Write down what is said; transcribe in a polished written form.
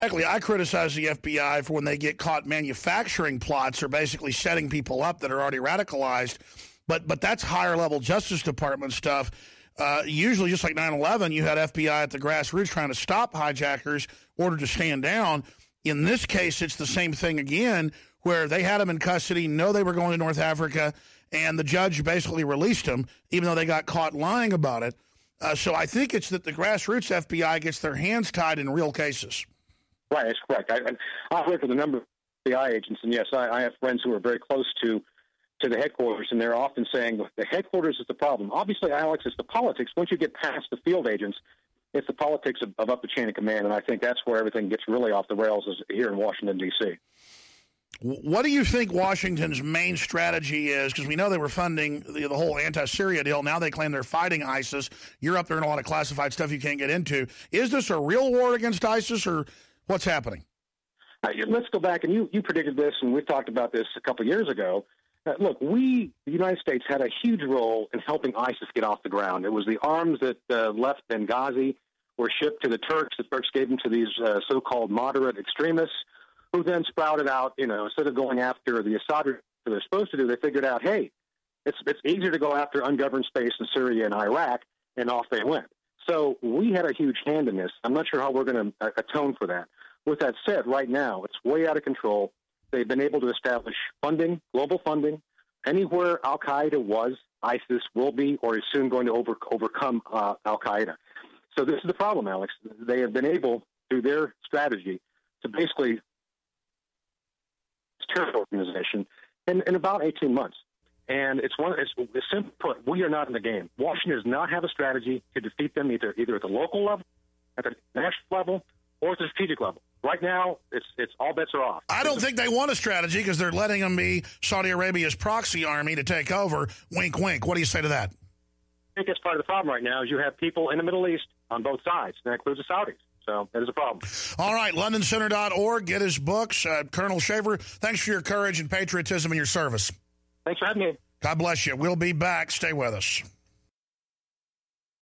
Exactly. I criticize the FBI for when they get caught manufacturing plots or basically setting people up that are already radicalized. But that's higher level Justice Department stuff. Usually, just like 9/11, you had FBI at the grassroots trying to stop hijackers, ordered to stand down. In this case, it's the same thing again, where they had them in custody, know they were going to North Africa, and the judge basically released them, even though they got caught lying about it. So I think it's that the grassroots FBI gets their hands tied in real cases. Right, that's correct. I've worked with a number of FBI agents, and yes, I have friends who are very close to the headquarters, and they're often saying the headquarters is the problem. Obviously, Alex, it's the politics. Once you get past the field agents, it's the politics of up the chain of command, and I think that's where everything gets really off the rails is here in Washington, D.C. What do you think Washington's main strategy is? Because we know they were funding the whole anti-Syria deal. Now they claim they're fighting ISIS. You're up there in a lot of classified stuff you can't get into. Is this a real war against ISIS, or what's happening? Let's go back, and you predicted this, and we've talked about this a couple of years ago. Look, the United States, had a huge role in helping ISIS get off the ground. It was the arms that left Benghazi were shipped to the Turks. The Turks gave them to these so-called moderate extremists, who then sprouted out, instead of going after the Assad that they're supposed to do, they figured out, hey, it's easier to go after ungoverned space in Syria and Iraq, and off they went. So we had a huge hand in this. I'm not sure how we're going to atone for that. With that said, right now, it's way out of control. They've been able to establish funding, global funding. Anywhere al-Qaeda was, ISIS will be or is soon going to overcome al-Qaeda. So this is the problem, Alex. They have been able, through their strategy, to basically terror organization in about 18 months. And it's simply put, we are not in the game. Washington does not have a strategy to defeat them either at the local level, at the national level, or at the strategic level. Right now, it's all bets are off. I don't think they want a strategy because they're letting them be Saudi Arabia's proxy army to take over. Wink, wink. What do you say to that? I think that's part of the problem right now is you have people in the Middle East on both sides. That includes the Saudis. So that is a problem. All right, LondonCenter.org. Get his books. Colonel Shaver, thanks for your courage and patriotism and your service. Thanks for having me. God bless you. We'll be back. Stay with us.